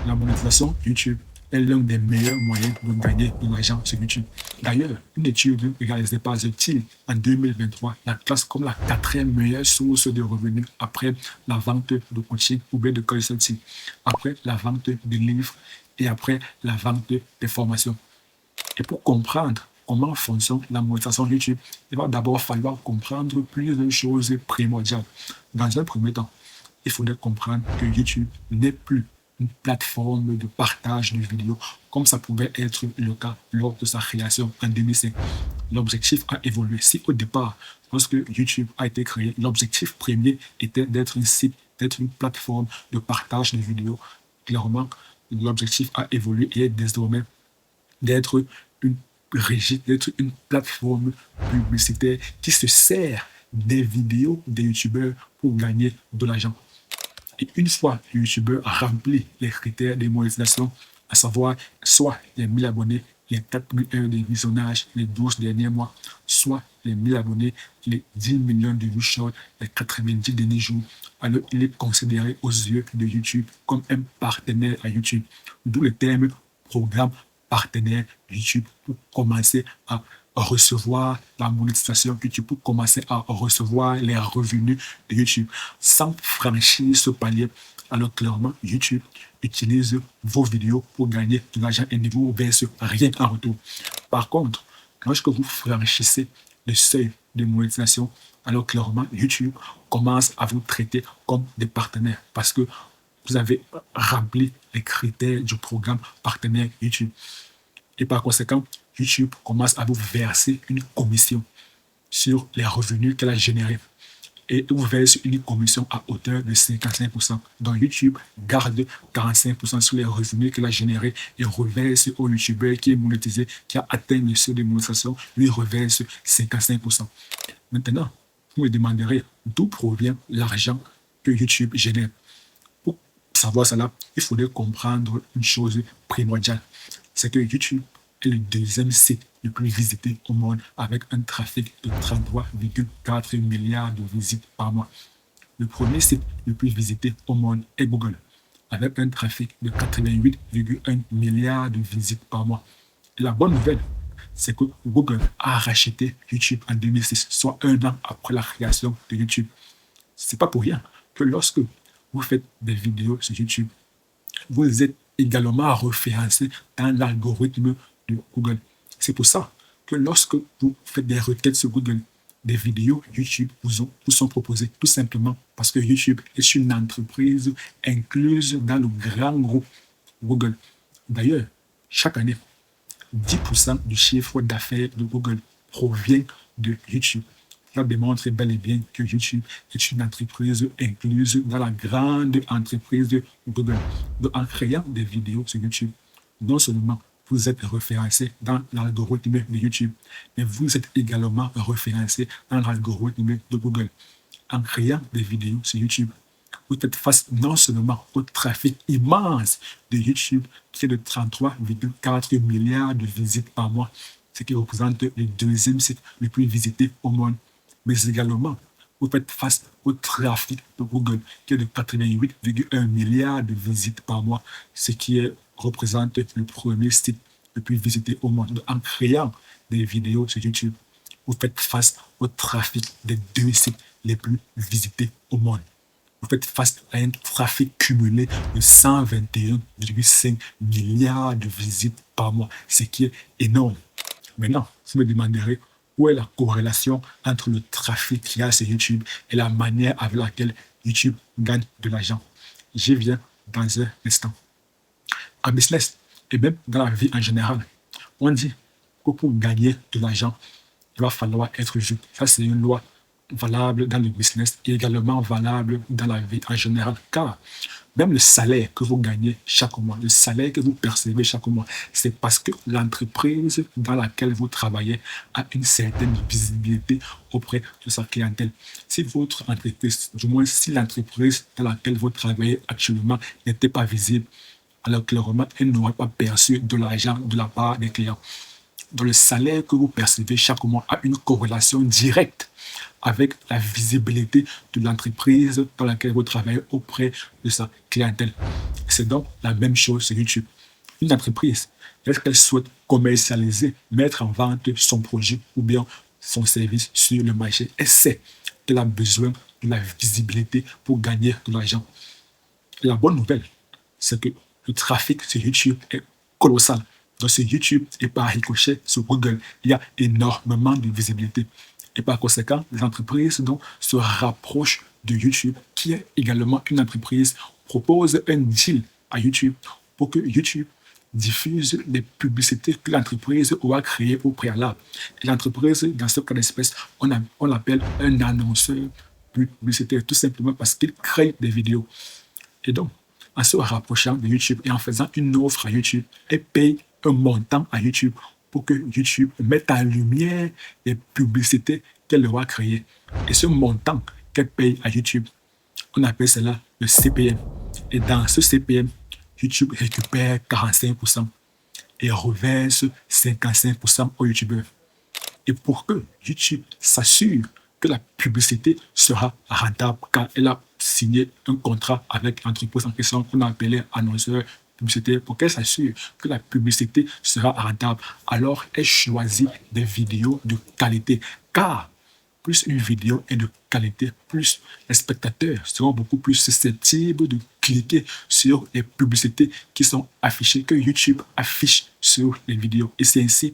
La monétisation YouTube est l'un des meilleurs moyens de gagner de l'argent sur YouTube. D'ailleurs, une étude réalisée par The Till en 2023 la classe comme la quatrième meilleure source de revenus après la vente de coaching ou bien de consulting, après la vente de livres et après la vente des formations. Et pour comprendre comment fonctionne la monétisation YouTube, il va d'abord falloir comprendre plusieurs choses primordiales. Dans un premier temps, il faudrait comprendre que YouTube n'est plus une plateforme de partage de vidéos comme ça pouvait être le cas lors de sa création en 2005. L'objectif a évolué. Si au départ, lorsque YouTube a été créé, l'objectif premier était d'être un site, d'être une plateforme de partage de vidéos, clairement, l'objectif a évolué et est désormais d'être une régie, d'être une plateforme publicitaire qui se sert des vidéos des YouTubeurs pour gagner de l'argent. Et une fois le YouTubeur a rempli les critères de monétisation, à savoir soit les 1000 abonnés, les 4000 heures de visionnage les 12 derniers mois, soit les 1000 abonnés, les 10 millions de vues short les 90 derniers jours, alors il est considéré aux yeux de YouTube comme un partenaire à YouTube. D'où le terme programme partenaire YouTube pour commencer à recevoir la monétisation YouTube, pour commencer à recevoir les revenus de YouTube sans franchir ce palier. Alors clairement, YouTube utilise vos vidéos pour gagner de l'argent et ne vous verse rien en retour. Par contre, lorsque vous franchissez le seuil de monétisation, alors clairement, YouTube commence à vous traiter comme des partenaires parce que vous avez rempli les critères du programme partenaire YouTube. Et par conséquent, YouTube commence à vous verser une commission sur les revenus qu'elle a générés. Et vous verse une commission à hauteur de 55%. Donc YouTube garde 45% sur les revenus qu'elle a générés et reverse au YouTuber qui est monétisé, qui a atteint le seuil de monétisation, lui reverse 55%. Maintenant, vous me demanderez d'où provient l'argent que YouTube génère. Pour savoir cela, il faudrait comprendre une chose primordiale. C'est que YouTube est le deuxième site le plus visité au monde avec un trafic de 33,4 milliards de visites par mois. Le premier site le plus visité au monde est Google avec un trafic de 88,1 milliards de visites par mois. Et la bonne nouvelle, c'est que Google a racheté YouTube en 2006, soit un an après la création de YouTube. C'est pas pour rien que lorsque vous faites des vidéos sur YouTube, vous êtes également référencé dans l'algorithme de Google. C'est pour ça que lorsque vous faites des requêtes sur Google, des vidéos YouTube vous sont proposées, tout simplement parce que YouTube est une entreprise incluse dans le grand groupe Google. D'ailleurs, chaque année, 10% du chiffre d'affaires de Google provient de YouTube. Cela démontre bel et bien que YouTube est une entreprise incluse dans la grande entreprise de Google. Donc, en créant des vidéos sur YouTube, non seulement vous êtes référencé dans l'algorithme de YouTube, mais vous êtes également référencé dans l'algorithme de Google. En créant des vidéos sur YouTube, vous faites face non seulement au trafic immense de YouTube, qui est de 33,4 milliards de visites par mois, ce qui représente le deuxième site le plus visité au monde, mais également, vous faites face au trafic de Google, qui est de 88,1 milliards de visites par mois, ce qui représente le premier site le plus visité au monde. En créant des vidéos sur YouTube, vous faites face au trafic des deux sites les plus visités au monde. Vous faites face à un trafic cumulé de 121,5 milliards de visites par mois, ce qui est énorme. Maintenant, vous me demanderez où est la corrélation entre le trafic qu'il y a sur YouTube et la manière avec laquelle YouTube gagne de l'argent. J'y viens dans un instant. En business et même dans la vie en général, on dit que pour gagner de l'argent, il va falloir être vu. Ça, c'est une loi valable dans le business et également valable dans la vie en général. Car même le salaire que vous gagnez chaque mois, le salaire que vous percevez chaque mois, c'est parce que l'entreprise dans laquelle vous travaillez a une certaine visibilité auprès de sa clientèle. Si votre entreprise, du moins si l'entreprise dans laquelle vous travaillez actuellement n'était pas visible, alors clairement, elle n'aurait pas perçu de l'argent de la part des clients. Donc le salaire que vous percevez chaque mois a une corrélation directe avec la visibilité de l'entreprise dans laquelle vous travaillez auprès de sa clientèle. C'est donc la même chose sur YouTube. Une entreprise, est-ce qu'elle souhaite commercialiser, mettre en vente son produit ou bien son service sur le marché? Elle sait qu'elle a besoin de la visibilité pour gagner de l'argent. La bonne nouvelle, c'est que le trafic sur YouTube est colossal. Donc sur YouTube et par ricochet sur Google, il y a énormément de visibilité. Et par conséquent, les entreprises donc, se rapprochent de YouTube, qui est également une entreprise, propose un deal à YouTube pour que YouTube diffuse les publicités que l'entreprise aura créées au préalable. Et l'entreprise, dans ce cas d'espèce, on l'appelle un annonceur publicitaire, tout simplement parce qu'il crée des vidéos. Et donc, en se rapprochant de YouTube et en faisant une offre à YouTube, elle paye un montant à YouTube pour que YouTube mette en lumière les publicités qu'elle aura créées. Et ce montant qu'elle paye à YouTube, on appelle cela le CPM. Et dans ce CPM, YouTube récupère 45% et reverse 55% aux YouTubeurs. Et pour que YouTube s'assure que la publicité sera rentable, car elle a signé un contrat avec l'entreprise en question qu'on a appelé annonceur publicitaire, pour qu'elle s'assure que la publicité sera rentable, alors elle choisit des vidéos de qualité. Car plus une vidéo est de qualité, plus les spectateurs seront beaucoup plus susceptibles de cliquer sur les publicités qui sont affichées, que YouTube affiche sur les vidéos. Et c'est ainsi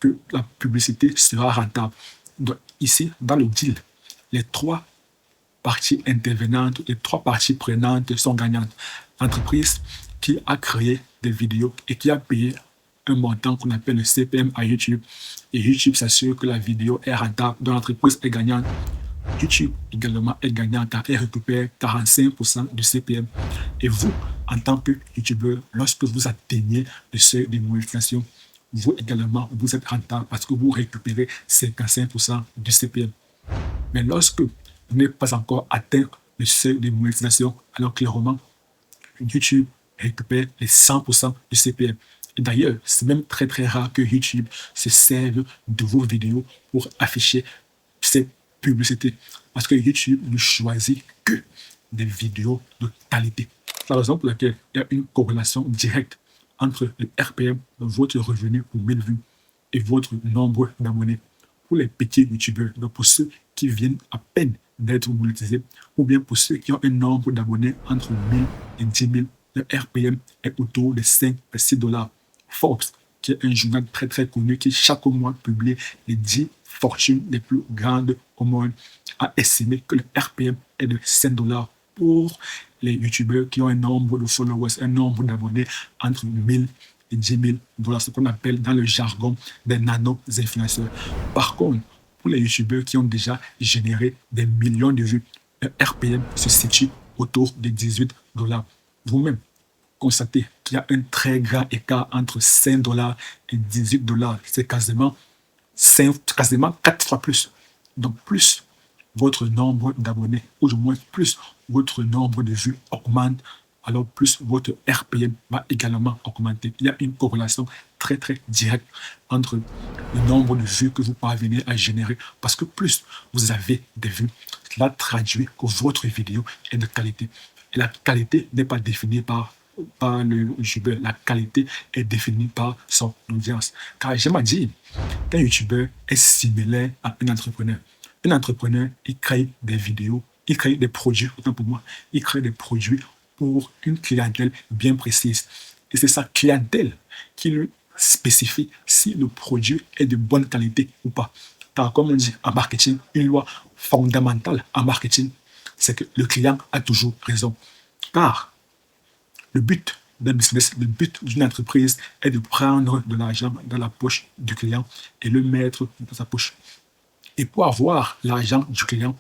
que la publicité sera rentable. Donc ici, dans le deal, les trois parties intervenantes, les trois parties prenantes sont gagnantes. L'entreprise qui a créé des vidéos et qui a payé un montant qu'on appelle le CPM à YouTube, et YouTube s'assure que la vidéo est rentable, donc l'entreprise est gagnante. YouTube également est gagnant car elle récupère 45% du CPM. Et vous, en tant que YouTubeur, lorsque vous atteignez le seuil de monétisation, vous également, vous êtes rentable parce que vous récupérez 55% du CPM. Mais lorsque vous n'avez pas encore atteint le seuil de monétisation, alors clairement, YouTube récupère les 100% du CPM. Et d'ailleurs, c'est même très très rare que YouTube se serve de vos vidéos pour afficher ses publicités. Parce que YouTube ne choisit que des vidéos de qualité. C'est la raison pour laquelle il y a une corrélation directe entre le RPM, votre revenu pour 1000 vues, et votre nombre d'abonnés. Pour les petits YouTubeurs, donc pour ceux qui viennent à peine d'être monétisés, ou bien pour ceux qui ont un nombre d'abonnés entre 1000 et 10 000, le RPM est autour de 5 à 6 dollars. Forbes, qui est un journal très très connu qui chaque mois publie les 10 fortunes les plus grandes au monde, a estimé que le RPM est de 5 dollars pour les YouTubeurs qui ont un nombre de followers, un nombre d'abonnés entre 1000 et 10 000 dollars, ce qu'on appelle dans le jargon des nano-influenceurs. Par contre, pour les YouTubeurs qui ont déjà généré des millions de vues, le RPM se situe autour de 18 dollars. Vous-même, constatez qu'il y a un très grand écart entre 5 dollars et 18 dollars. C'est quasiment 4 fois plus. Donc, plus votre nombre d'abonnés, ou du moins plus votre nombre de vues augmente, alors plus votre RPM va également augmenter. Il y a une corrélation très très directe entre le nombre de vues que vous parvenez à générer, parce que plus vous avez des vues, cela traduit que votre vidéo est de qualité. Et la qualité n'est pas définie par le YouTubeur, la qualité est définie par son audience. Car j'aime à dire qu'un YouTubeur est similaire à un entrepreneur. Un entrepreneur, il crée des vidéos, il crée des produits, autant pour moi, il crée des produits pour une clientèle bien précise. Et c'est sa clientèle qui lui spécifie si le produit est de bonne qualité ou pas. Car comme on dit en marketing, une loi fondamentale en marketing, c'est que le client a toujours raison. Car le but d'un business, le but d'une entreprise est de prendre de l'argent dans la poche du client et le mettre dans sa poche. Et pour avoir l'argent du client,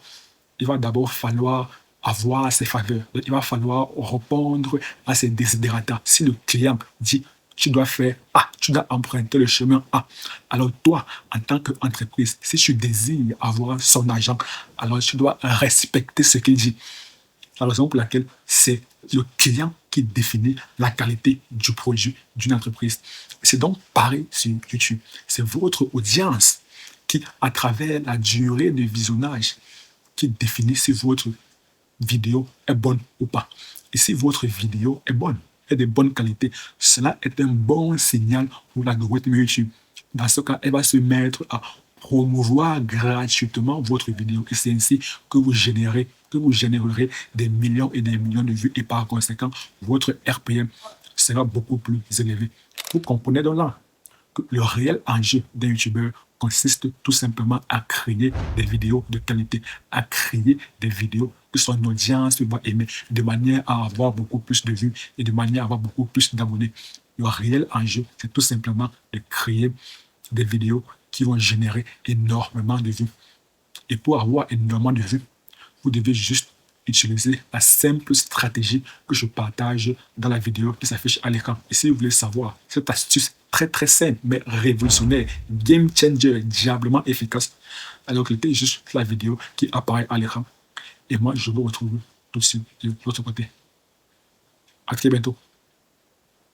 il va d'abord falloir avoir ses faveurs. Il va falloir répondre à ses desiderata. Si le client dit tu dois faire A, tu dois emprunter le chemin A, alors toi, en tant qu'entreprise, si tu désires avoir son argent, alors tu dois respecter ce qu'il dit. La raison pour laquelle c'est le client qui définit la qualité du produit d'une entreprise. C'est donc pareil sur YouTube. C'est votre audience qui, à travers la durée de visionnage, qui définit si votre vidéo est bonne ou pas. Et si votre vidéo est bonne, est de bonne qualité, cela est un bon signal pour l'algorithme YouTube. Dans ce cas, elle va se mettre à promouvoir gratuitement votre vidéo. Et c'est ainsi que vous générerez des millions et des millions de vues. Et par conséquent, votre RPM sera beaucoup plus élevé. Vous comprenez donc là que le réel enjeu d'un YouTuber consiste tout simplement à créer des vidéos de qualité, à créer des vidéos que son audience va aimer, de manière à avoir beaucoup plus de vues et de manière à avoir beaucoup plus d'abonnés. Le réel enjeu, c'est tout simplement de créer des vidéos qui vont générer énormément de vues. Et pour avoir énormément de vues, vous devez juste utiliser la simple stratégie que je partage dans la vidéo qui s'affiche à l'écran. Et si vous voulez savoir cette astuce très simple mais révolutionnaire, game changer, diablement efficace, alors cliquez juste sur la vidéo qui apparaît à l'écran. Et moi, je vous retrouve tout de suite de l'autre côté. À très bientôt.